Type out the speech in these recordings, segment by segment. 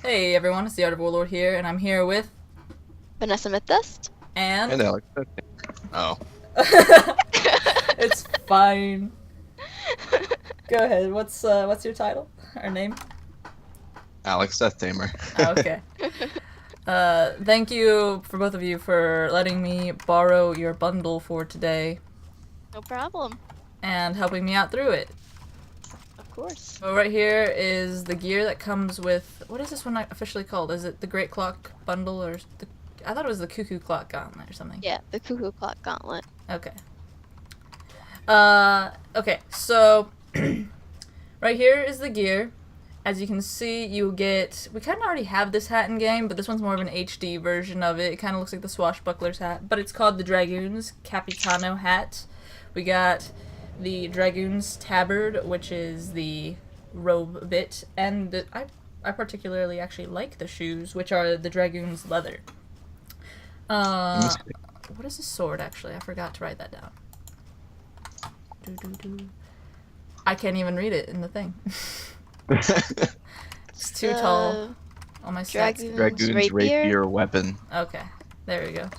Hey everyone, it's the Art of Warlord here, and I'm here with Vanessa MythDust? and And Alex. Oh. it's fine. Go ahead. What's your title or name? Alex DeathTamer. Okay. Thank you for both of you for letting me borrow your bundle for today No problem. and helping me out through it. Of course. So right here is the gear that comes with, what is this one officially called? Is it the Great Clock Bundle or the? I thought it was the Cuckoo Clock Gauntlet or something. Yeah, the Cuckoo Clock Gauntlet. Okay. Okay, so right here is the gear. As you can see, you get, we kind of already have this hat in game, but this one's more of an HD version of it. It kind of looks like the Swashbuckler's hat, but it's called the Dragoon's Capitano hat. We got the Dragoon's Tabard, which is the robe bit, and I particularly actually like the shoes, which are the Dragoon's leather. What is the sword, actually? I forgot to write that down. I can't even read it in the thing. It's too tall. On my stats. Dragoon's rapier weapon. Okay, there we go.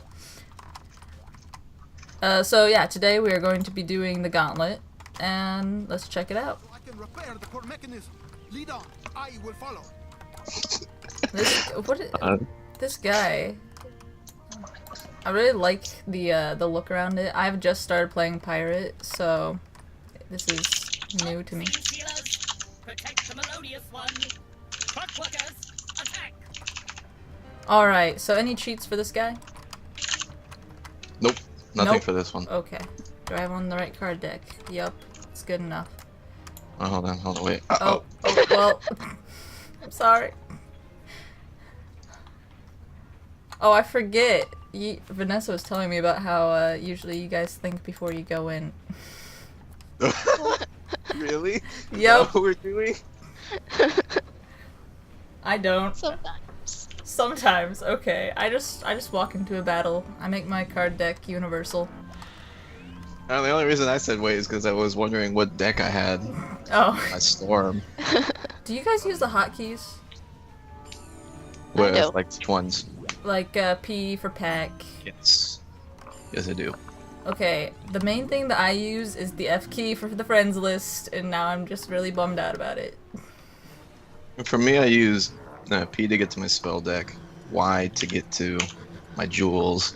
So yeah, today we are going to be doing the Gauntlet, and let's check it out. I can repair the core mechanism. Lead on. I will follow. This guy. I really like the look around it. I've just started playing Pirate, so this is new to me. Alright, so any cheats for this guy? Nope. Nothing Nope. for this one. Okay. Do I have on the right card deck? Yup. It's good enough. Oh, hold on, wait. Oh, well. I'm sorry. Oh, I forget. Vanessa was telling me about how usually you guys think before you go in. Really? Yep. Is that what we're doing? I don't. Sometimes. Sometimes, okay. I just walk into a battle. I make my card deck universal. The only reason I said wait is because I was wondering what deck I had. Oh. My Storm. Do you guys use the hotkeys? What, do. like which ones? Like P for pack. Yes. Yes, I do. Okay, the main thing that I use is the F key for the friends list, and now I'm just really bummed out about it. For me, I use P to get to my spell deck, Y to get to my jewels,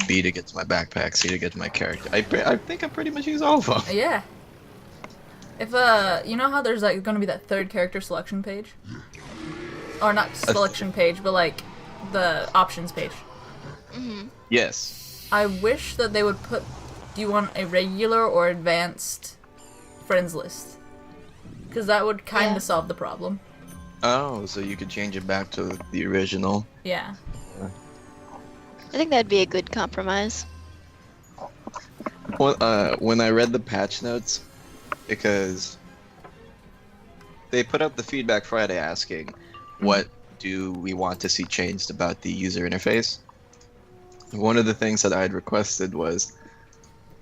B to get to my backpack, C to get to my character. I think I pretty much use all of them. Yeah. If you know how there's like gonna be that third character selection page? Or not selection page, but like the options page. Yes. I wish that they would put, do you want a regular or advanced friends list? Because that would kind of Yeah. solve the problem. Oh, so you could change it back to the original. Yeah. I think that'd be a good compromise. Well, when I read the patch notes, because they put up the feedback Friday asking, what do we want to see changed about the user interface? One of the things that I had requested was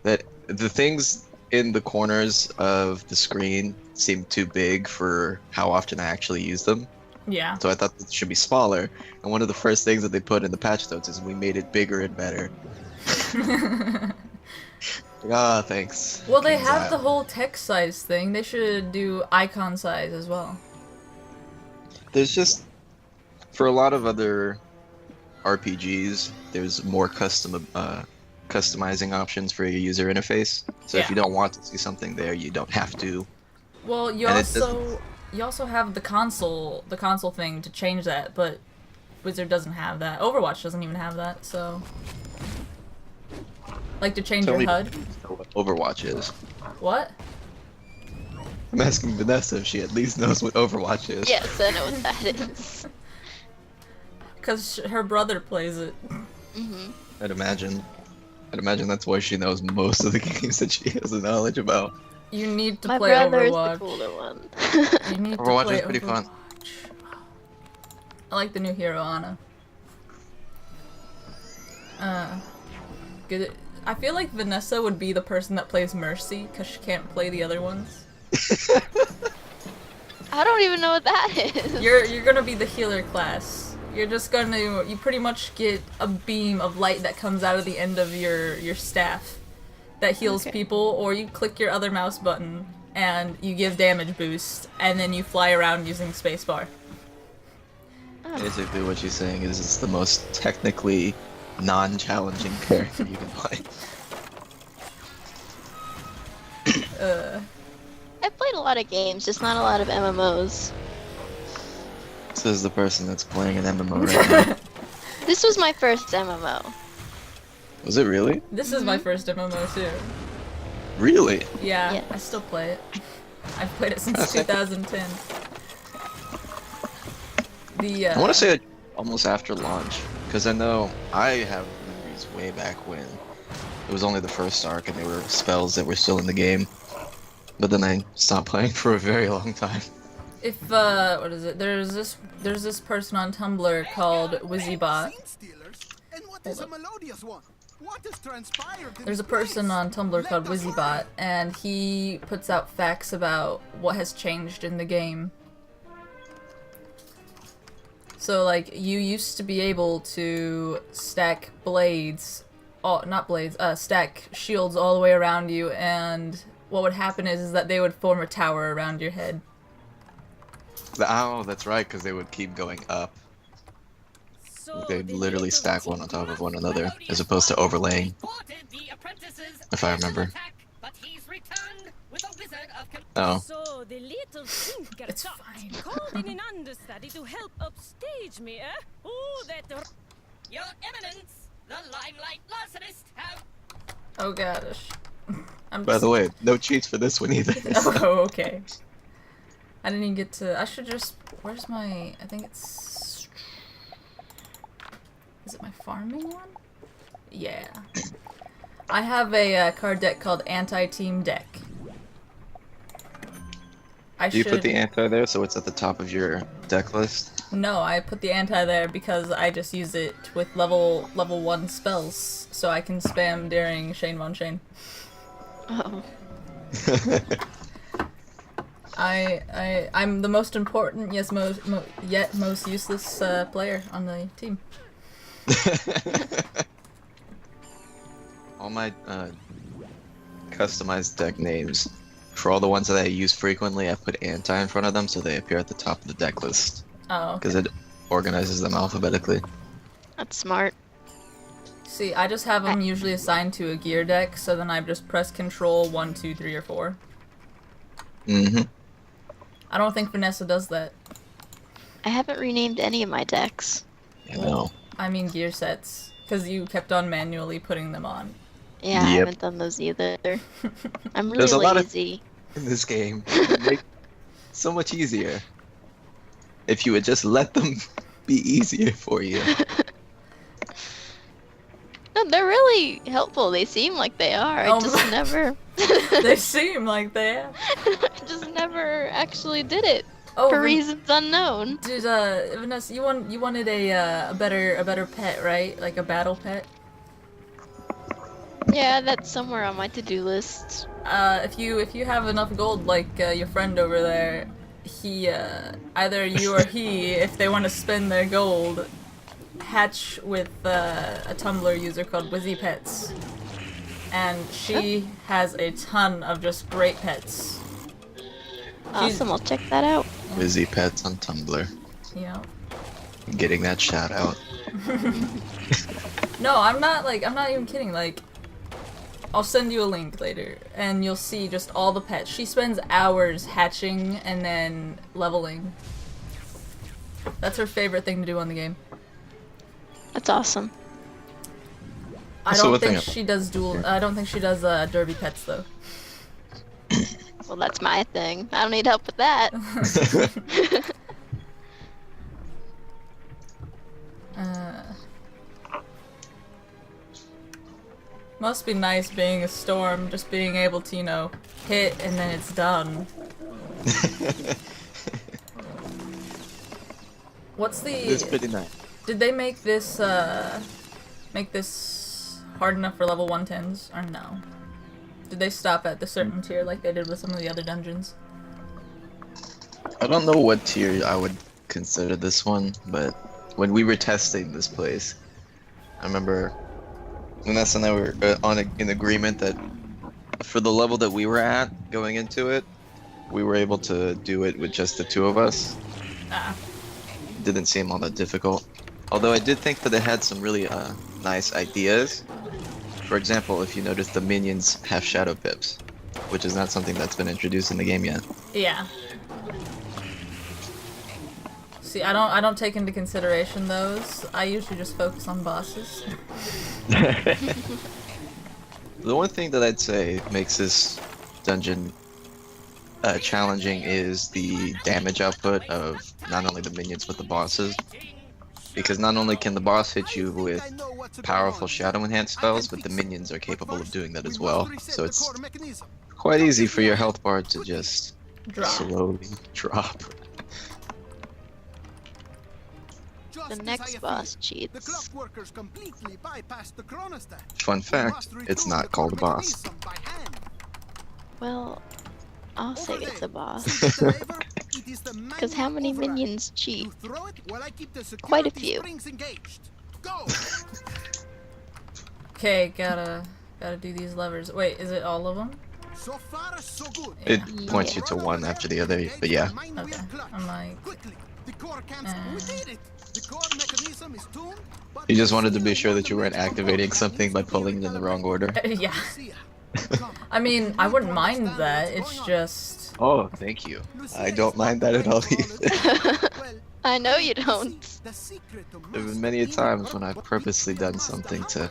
that the things in the corners of the screen seemed too big for how often I actually use them. Yeah. So I thought it should be smaller. And one of the first things that they put in the patch notes is we made it bigger and better. Ah, thanks. Well, they King's have the Island. whole text size thing. They should do icon size as well. There's just, for a lot of other RPGs, there's more customizing options for your user interface. So if Yeah. you don't want to see something there, you don't have to. Well, you And it also have the console thing to change that, but Wizard doesn't have that. Overwatch doesn't even have that, so like to change Tell your me HUD. what Overwatch is. What? I'm asking Vanessa if she at least knows what Overwatch is. Yes, I know what that is. Because her brother plays it. I'd imagine that's why she knows most of the games that she has the knowledge about. You need to My play brother is Overwatch. the cooler one. You need to Overwatch play is pretty fun. Overwatch. I like the new hero Ana. Good. I feel like Vanessa would be the person that plays Mercy because she can't play the other ones. I don't even know what that is. You're gonna be the healer class. You're just gonna you pretty much get a beam of light that comes out of the end of your staff that heals Okay. people, or you click your other mouse button and you give damage boost, and then you fly around using spacebar. Basically, what she's saying is it's the most technically non-challenging character you can play. I've played a lot of games, just not a lot of MMOs. Says the person that's playing an MMO right now. This was my first MMO. Was it really? This is my first MMO too. Really? Yeah, Yeah. I still play it. I've played it since 2010. I want to say it almost after launch, because I know I have memories way back when it was only the first arc and there were spells that were still in the game. But then I stopped playing for a very long time. If what is it? There's this person on Tumblr called WizzyBot. Scene stealers? And what is a melodious one? What has transpired in There's a this person place? on Tumblr called Let us WizzyBot, and he puts out facts about what has changed in the game. So, like, you used to be able to stack blades, not blades, stack shields all the way around you, and what would happen is that they would form a tower around your head. Oh, that's right, because they would keep going up. They'd literally stack one on top of one another, as opposed to overlaying. If I remember. Oh. So the little tinker It's thought, fine. called in an understudy to help upstage me, eh? Oh, that... Your Eminence, the Limelight Larcenist have... Oh gosh. I'm By just... the way, no cheats for this one either. Oh, okay. I didn't even get to... I should just... Where's my... I think it's... Is it my farming one? Yeah. I have a card deck called Anti-Team Deck. Do you put the anti there so it's at the top of your deck list? No, I put the anti there because I just use it with level 1 spells, so I can spam during Shane Von Shane. Oh. I'm the most important, yet most useless player on the team. All my customized deck names, for all the ones that I use frequently, I put anti in front of them so they appear at the top of the deck list. Oh, okay. Because it organizes them alphabetically. That's smart. See, I just have them usually assigned to a gear deck, so then I just press Control 1, 2, 3, or 4. Mm-hmm. I don't think Vanessa does that. I haven't renamed any of my decks. You know. I mean gear sets, because you kept on manually putting them on. Yeah, I Yep. haven't done those either. I'm really There's a lot of- lazy. In this game, it make so much easier. If you would just let them be easier for you. No, they're really helpful. They seem like they are. Oh, I just never... They seem like they are. I just never actually did it. Oh, For reasons unknown. Dude, Vanessa, you wanted a better pet, right? Like a battle pet. Yeah, that's somewhere on my to-do list. If you have enough gold, like your friend over there, he either you or he, if they want to spend their gold, hatch with a Tumblr user called Wizzy Pets, and she has a ton of just great pets. Awesome, I'll check that out. Busy Pets on Tumblr. You know. Getting that shout out. No, I'm not even kidding. Like, I'll send you a link later, and you'll see just all the pets. She spends hours hatching and then leveling. That's her favorite thing to do on the game. That's awesome. I So don't what think thing- she does I don't think she does derby pets though. Well, that's my thing. I don't need help with that. Must be nice being a storm, just being able to, you know, hit and then it's done. What's the... It's pretty nice. Did they make this hard enough for level 110s, or no? Did they stop at the certain tier like they did with some of the other dungeons? I don't know what tier I would consider this one, but when we were testing this place, I remember Vanessa and I were in agreement that for the level that we were at going into it, we were able to do it with just the two of us. Ah. Didn't seem all that difficult. Although I did think that it had some really nice ideas. For example, if you notice, the minions have shadow pips, which is not something that's been introduced in the game yet. Yeah. See, I don't take into consideration those. I usually just focus on bosses. The one thing that I'd say makes this dungeon challenging is the damage output of not only the minions but the bosses. Because not only can the boss hit you with powerful shadow enhanced spells, but the minions are capable of doing that as well. So it's quite easy for your health bar to just slowly drop. The next boss cheats. Fun fact, it's not called a boss. Well, I'll say it's a boss. Because how many minions cheat? Quite a few. Okay, gotta do these levers. Wait, is it all of them? So far, so good. It points you to one after the other, but yeah. Okay. I'm like, The core we did it. The core mechanism is tuned, but You just wanted to be sure that you weren't activating something by pulling it in the wrong order. yeah. I mean, I wouldn't mind that. It's just. Oh, thank you. I don't mind that at all either. I know you don't. There have been many times when I've purposely done something to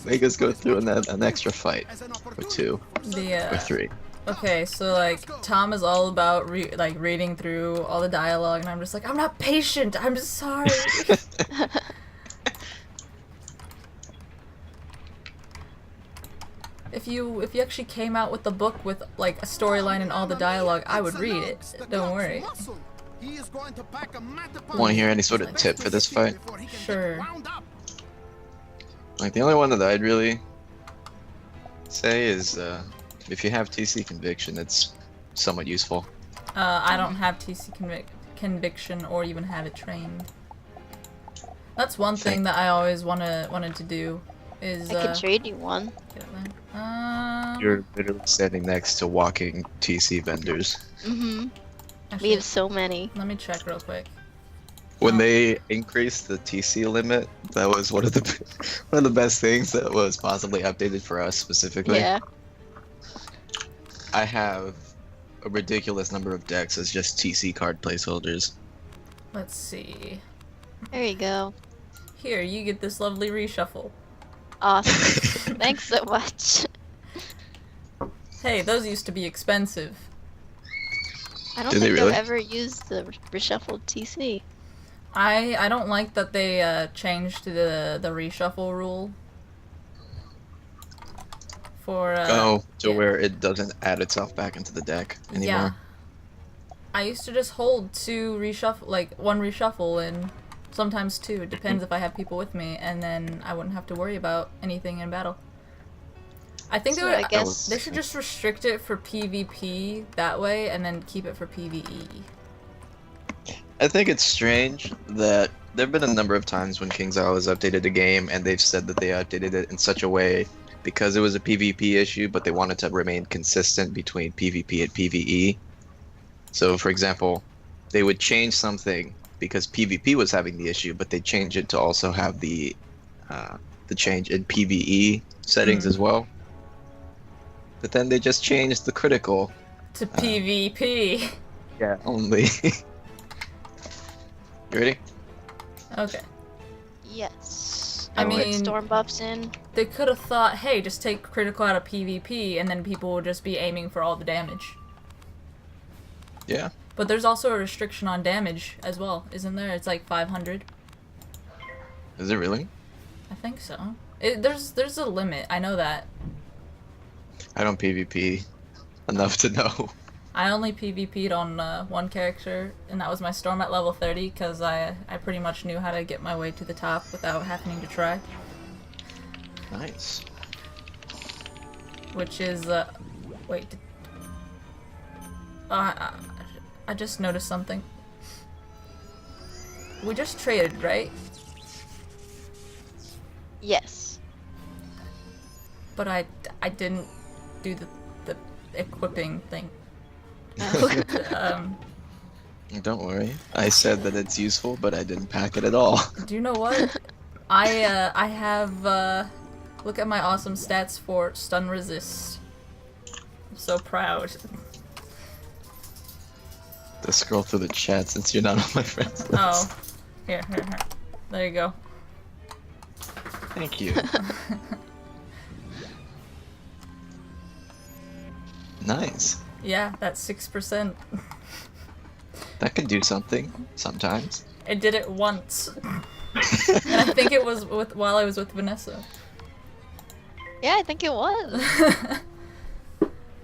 make us go through an extra fight, or two, or three. Okay, so like Tom is all about reading through all the dialogue, and I'm just like, I'm not patient. I'm sorry. If you actually came out with the book with like a storyline and all the dialogue, I would read it. Don't worry. Want to hear any sort of tip for this fight? Sure. Like the only one that I'd really say is if you have TC conviction, it's somewhat useful. I don't have TC conviction or even have it trained. That's one thing that I always wanted to do. Is I could trade you one. You're literally standing next to walking TC vendors. Mm-hmm. Actually, We have so many. let me check real quick. When they increased the TC limit, that was one of the best things that was possibly updated for us specifically. Yeah. I have a ridiculous number of decks as just TC card placeholders. Let's see. There you go. Here, you get this lovely reshuffle. Awesome. Thanks so much. Hey, those used to be expensive. I don't Did they think really? I've ever used the reshuffled TC. I don't like that they changed the reshuffle rule. For where it doesn't add itself back into the deck anymore. yeah. I used to just hold one reshuffle and sometimes two. It depends if I have people with me, and then I wouldn't have to worry about anything in battle. I think So I they guess should just restrict it for PvP that way, and then keep it for PvE. I think it's strange that there have been a number of times when King's Isle has updated a game and they've said that they updated it in such a way because it was a PvP issue, but they wanted to remain consistent between PvP and PvE. So, for example, they would change something because PvP was having the issue, but they change it to also have the change in PvE settings as well. But then they just changed the critical To PvP. Yeah, only. You ready? Okay. yes. I Put mean, storm buffs in. they could have thought, hey, just take critical out of PvP, and then people would just be aiming for all the damage. Yeah. But there's also a restriction on damage as well, isn't there? It's like 500. Is it really? I think so. There's a limit. I know that. I don't PvP enough to know. I only PvP'd on one character, and that was my Storm at level 30, because I pretty much knew how to get my way to the top without having to try. Nice. Which is, wait. I just noticed something. We just traded, right? Yes. But I didn't do the equipping thing. Don't worry. I said that it's useful, but I didn't pack it at all. Do you know what? I have look at my awesome stats for stun resist. I'm so proud. To scroll through the chat since you're not on my friends list. Oh, here. There you go. Thank you. Nice. Yeah, that's 6%. That could do something sometimes. I did it once, and I think it was while I was with Vanessa. Yeah, I think it was.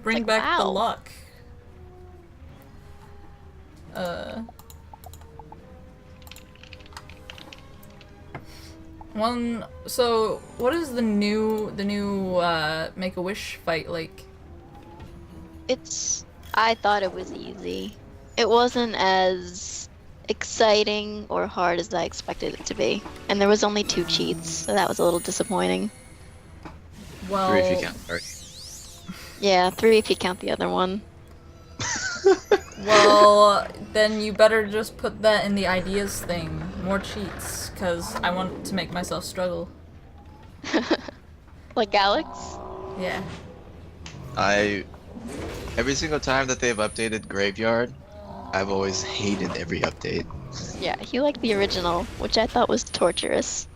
Bring like, back the wow. luck. So what is the new Make-A-Wish fight like? I thought it was easy. It wasn't as exciting or hard as I expected it to be. And there was only 2 cheats, so that was a little disappointing. Well, 3 if you count. Right. Yeah, 3 if you count the other one. well, then you better just put that in the ideas thing. More cheats, because I want to make myself struggle. Like Alex? Yeah. Every single time that they've updated Graveyard, I've always hated every update. Yeah, he liked the original, which I thought was torturous.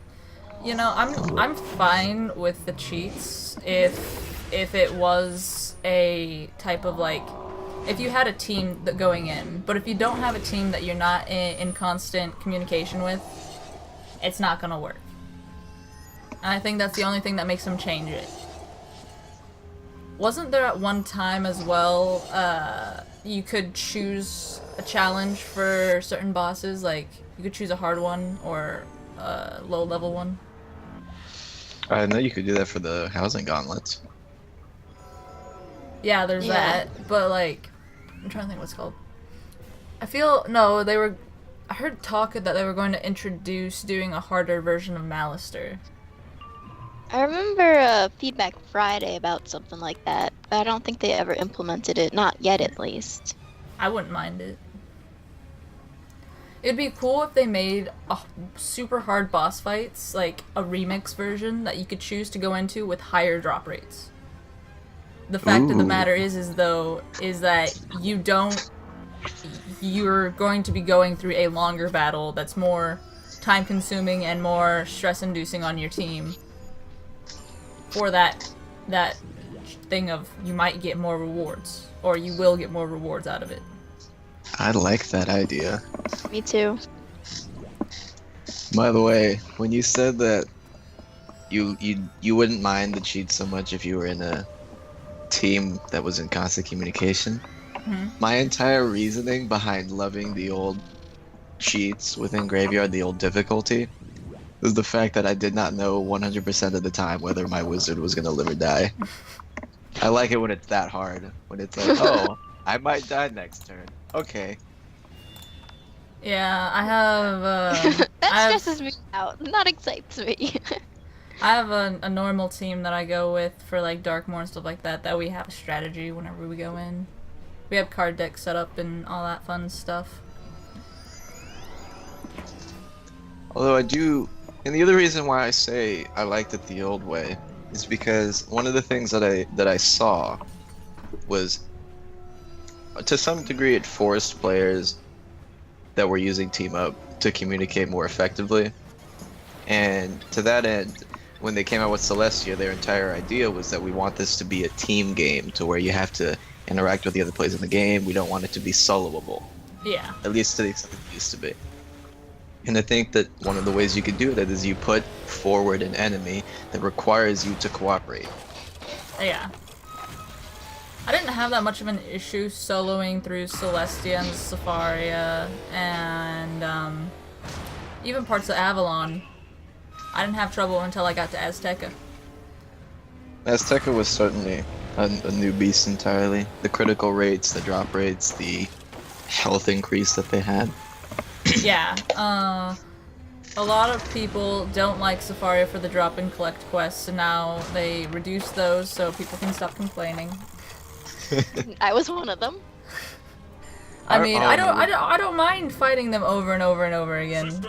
You know, I'm fine with the cheats if it was a type of like, if you had a team that going in, but if you don't have a team that you're not in constant communication with, it's not gonna work. And I think that's the only thing that makes them change it. Wasn't there at one time as well, you could choose a challenge for certain bosses, like you could choose a hard one or a low level one? I know you could do that for the housing gauntlets. Yeah, there's that, but like, I'm trying to think what it's called. I heard talk that they were going to introduce doing a harder version of Malister. I remember Feedback Friday about something like that, but I don't think they ever implemented it. Not yet, at least. I wouldn't mind it. It'd be cool if they made a super hard boss fights, like a remix version that you could choose to go into with higher drop rates. The fact of the matter is that you're going to be going through a longer battle that's more time consuming and more stress inducing on your team. For that thing of you might get more rewards, or you will get more rewards out of it. I like that idea. Me too. By the way, when you said that you wouldn't mind the cheats so much if you were in a team that was in constant communication, my entire reasoning behind loving the old cheats within Graveyard, the old difficulty, was the fact that I did not know 100% of the time whether my wizard was gonna live or die. I like it when it's that hard. When it's like, oh, I might die next turn. Okay. Yeah, I have. That stresses me out. That excites me. I have a normal team that I go with for like Darkmoor and stuff like that. That we have a strategy whenever we go in. We have card decks set up and all that fun stuff. Although I do, and the other reason why I say I liked it the old way is because one of the things that I saw was, to some degree, it forced players that were using Team Up to communicate more effectively. And to that end, when they came out with Celestia, their entire idea was that we want this to be a team game, to where you have to interact with the other players in the game. We don't want it to be soloable. Yeah. At least to the extent it used to be. And I think that one of the ways you could do that is you put forward an enemy that requires you to cooperate. Yeah. I didn't have that much of an issue soloing through Celestia and Safaria and even parts of Avalon. I didn't have trouble until I got to Azteca. Azteca was certainly a new beast entirely. The critical rates, the drop rates, the health increase that they had. Yeah, a lot of people don't like Safaria for the drop and collect quests, and now they reduce those so people can stop complaining. I was one of them. I mean, I don't mind fighting them over and over and over again.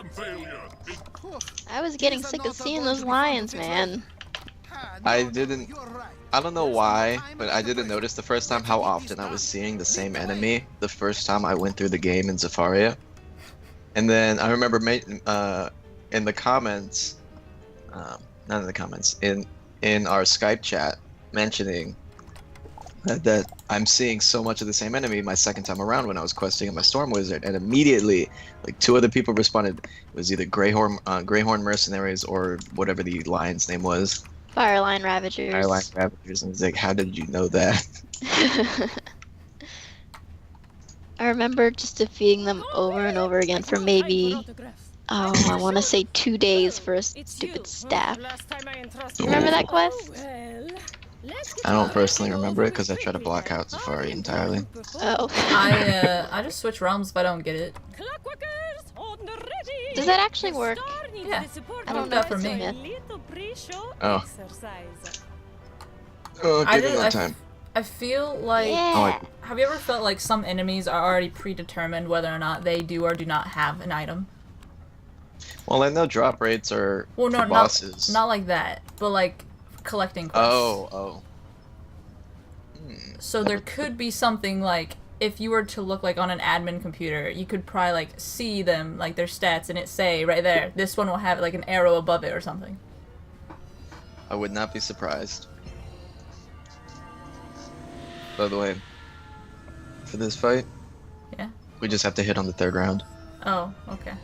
I was getting sick of seeing those lions, man. I didn't. I don't know why, but I didn't notice the first time how often I was seeing the same enemy the first time I went through the game in Zafaria. And then I remember in the comments, not in the comments, in our Skype chat, mentioning that I'm seeing so much of the same enemy my second time around when I was questing in my Storm Wizard, and immediately, like 2 other people responded. It was either Greyhorn Mercenaries or whatever the lion's name was. Fireline Ravagers. Fireline Ravagers, and it's like, how did you know that? I remember just defeating them over and over again for maybe, I want to say 2 days for a stupid staff. Remember that quest? I don't personally remember it because I try to block out Safari entirely. Oh. I just switch realms if I don't get it. Does that actually work? Yeah, I don't know that if for it's a me. myth. Oh. Oh, give me more time. I feel like... Yeah. Have you ever felt like some enemies are already predetermined whether or not they do or do not have an item? Well, I know drop rates are Well, no, for bosses. not like that, but like collecting quests. Oh. So there could be something like, if you were to look like on an admin computer, you could probably like see them, like their stats, and it say right there, this one will have like an arrow above it or something. I would not be surprised. By the way, for this fight, Yeah. we just have to hit on the 3rd round. Oh, okay.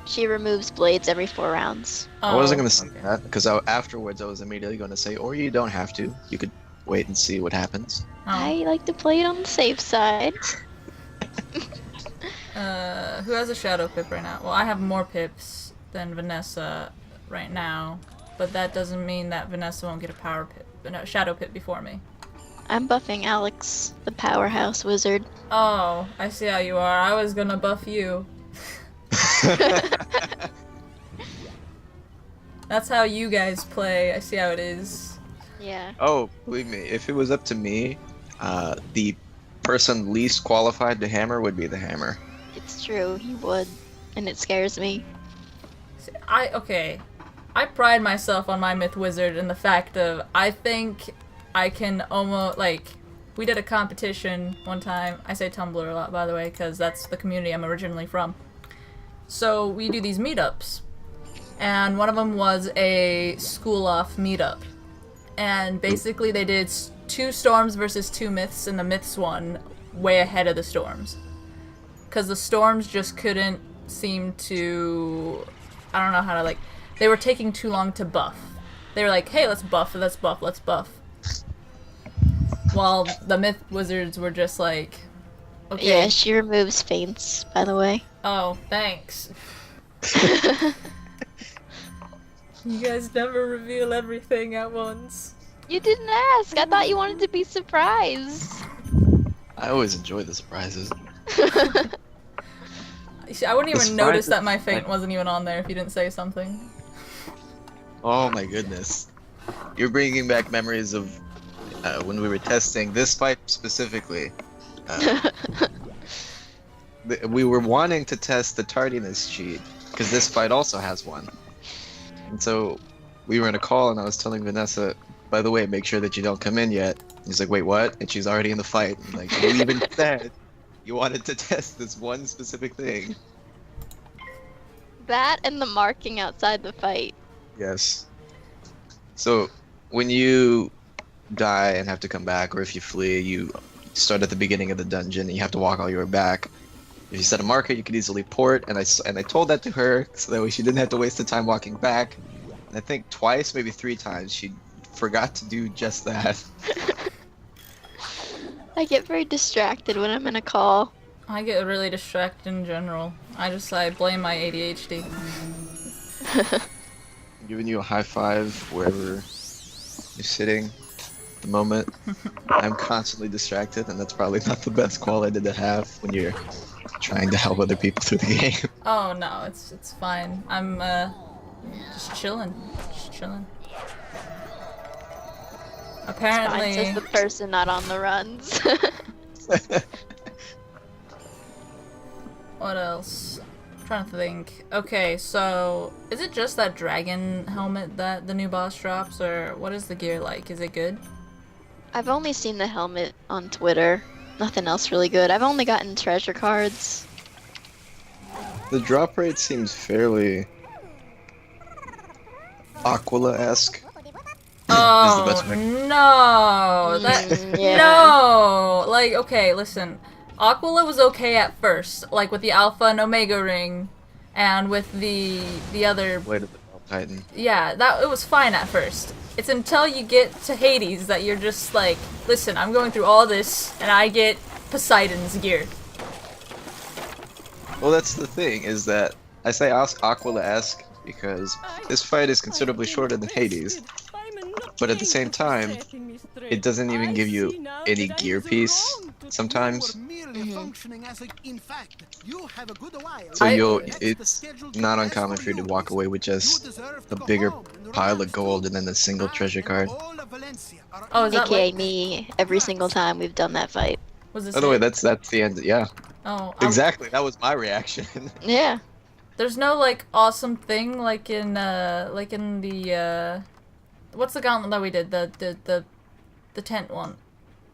She removes blades every 4 rounds. I wasn't Oh, going to say okay. that because afterwards I was immediately going to say, or you don't have to. You could wait and see what happens. Oh. I like to play it on the safe side. Who has a shadow pip right now? Well, I have more pips than Vanessa right now, but that doesn't mean that Vanessa won't get a power pip, no, shadow pip before me. I'm buffing Alex, the powerhouse wizard. Oh, I see how you are. I was gonna buff you. That's how you guys play. I see how it is. Yeah. Oh, believe me, if it was up to me, the person least qualified to hammer would be the hammer. It's true, he would. And it scares me. See, I pride myself on my Myth Wizard in the fact of, I think I can almost, like, we did a competition one time. I say Tumblr a lot, by the way, because that's the community I'm originally from. So we do these meetups, and one of them was a school-off meetup. And basically they did 2 storms versus 2 myths, and the myths won way ahead of the storms. Because the storms just couldn't seem to... I don't know how to, like... They were taking too long to buff. They were like, hey, let's buff, let's buff, let's buff. While the Myth Wizards were just like... Okay. Yeah, she removes feints, by the way. Oh, thanks. You guys never reveal everything at once. You didn't ask! I thought you wanted to be surprised! I always enjoy the surprises. See, I wouldn't The even notice surprises- that my feint wasn't even on there if you didn't say something. Oh my goodness. You're bringing back memories of when we were testing this fight specifically. We were wanting to test the tardiness cheat, because this fight also has one. And so we were in a call and I was telling Vanessa, by the way, make sure that you don't come in yet. He's like, wait, what? And she's already in the fight. I'm like, you even said you wanted to test this one specific thing. That and the marking outside the fight. Yes. So when you die and have to come back, or if you flee, you start at the beginning of the dungeon and you have to walk all your way back. If you set a marker, you could easily port, and I told that to her so that way she didn't have to waste the time walking back. And I think twice, maybe 3 times, she forgot to do just that. I get very distracted when I'm in a call. I get really distracted in general. I blame my ADHD. I'm giving you a high five wherever You're sitting. The moment I'm constantly distracted, and that's probably not the best quality to have when you're trying to help other people through the game. Oh no, it's fine. I'm just chilling. Just chilling. Apparently. Fine, says the person not on the runs. What else? I'm trying to think. Okay, so is it just that dragon helmet that the new boss drops, or what is the gear like? Is it good? I've only seen the helmet on Twitter. Nothing else really good. I've only gotten treasure cards. The drop rate seems fairly Aquila-esque. Oh best way. no! Yeah. No! Like, okay, listen. Aquila was okay at first, like with the Alpha and Omega ring, and with the other. Blade of the Titan. Yeah, it was fine at first. It's until you get to Hades that you're just like, listen, I'm going through all this, and I get Poseidon's gear. Well, that's the thing, is that I say Aquila-esque because this fight is considerably shorter than Hades, but at the same time, it doesn't even give you any gear piece sometimes. So it's not uncommon for you to walk away with just a bigger pile of gold and then a single treasure card. Oh, is that AKA like, me every single time we've done that fight. was this By the way, it? that's the end. Yeah, Oh, exactly. That was my reaction. Yeah. There's no like awesome thing like in the what's the gauntlet that we did? The tent one.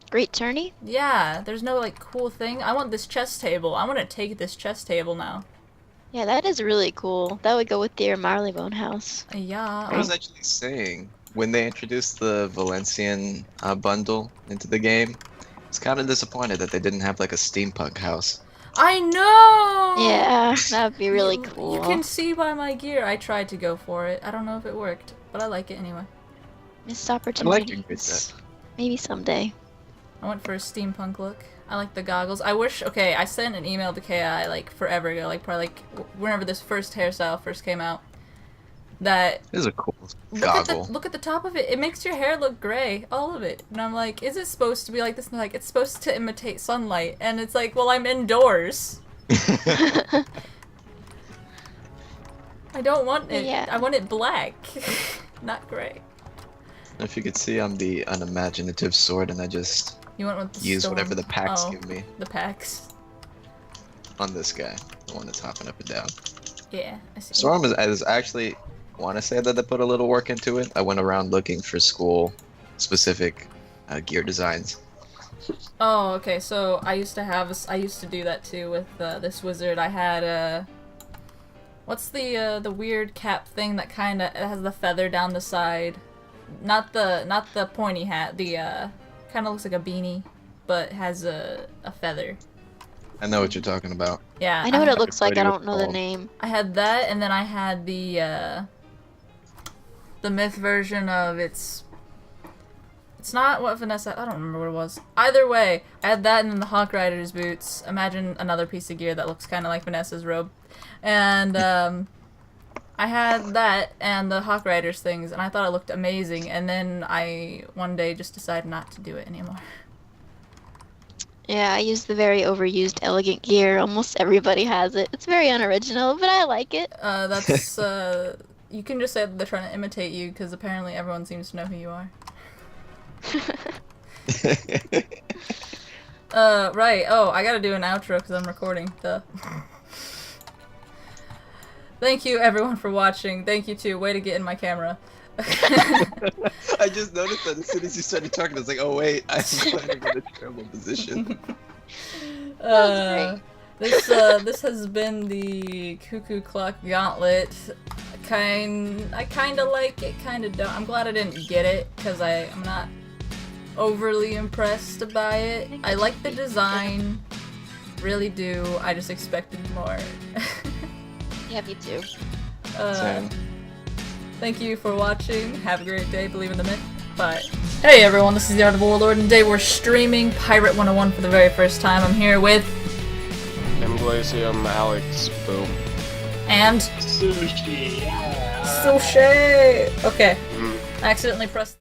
Great tourney? Yeah, there's no like cool thing. I want this chess table. I want to take this chess table now. Yeah, that is really cool. That would go with your Marleybone house. Yeah. I was actually saying, when they introduced the Valencian bundle into the game, I was kind of disappointed that they didn't have like a steampunk house. I know. Yeah, that would be really You cool. can see by my gear. I tried to go for it. I don't know if it worked, but I like it anyway. Missed I like your opportunities. grid set. Maybe someday. I went for a steampunk look. I like the goggles. I wish. Okay, I sent an email to KI like forever ago, like probably like whenever this first hairstyle first came out. That This is a cool goggle. look at the top of it. It makes your hair look gray, all of it. And I'm like, is it supposed to be like this? And they're like, it's supposed to imitate sunlight. And it's like, well, I'm indoors. I don't want it. Yeah. I want it black, not gray. If you could see, I'm the unimaginative sword, and I just You went with the use storm. whatever the packs Oh, give me the packs. on this guy, the one that's hopping up and down. Yeah, I see. Storm is actually, want to say that they put a little work into it. I went around looking for school-specific gear designs. Oh, okay. So I used to do that too with this wizard. I had what's the weird cap thing that kind of has the feather down the side? Not the pointy hat. The kind of looks like a beanie, but has a feather. I know what you're talking about. Yeah. I know what had- it looks like, I What don't know the called? name. I had that, and then I had the myth version of it's not what Vanessa, I don't remember what it was. Either way, I had that and then the Hawk Rider's boots. Imagine another piece of gear that looks kind of like Vanessa's robe. And I had that and the Hawk Rider's things, and I thought it looked amazing, and then I one day just decided not to do it anymore. Yeah, I use the very overused elegant gear. Almost everybody has it. It's very unoriginal, but I like it. That's, you can just say that they're trying to imitate you, because apparently everyone seems to know who you are. Right. Oh, I gotta do an outro because I'm recording. Duh. Thank you everyone for watching. Thank you too. Way to get in my camera. I just noticed that as soon as you started talking, I was like, oh wait, I'm kind of in a terrible position. This has been the Cuckoo Clock Gauntlet. I kind of like it, kind of don't. I'm glad I didn't get it because I'm not overly impressed by it. I like the design, really do. I just expected more. Yeah, me too. Same. Thank you for watching. Have a great day. Believe in the myth. Bye. Hey everyone, this is the Art of Warlord, and today we're streaming Pirate 101 for the very first time. I'm here with Emglasium Alex Boom. and Sushi. Okay. I accidentally pressed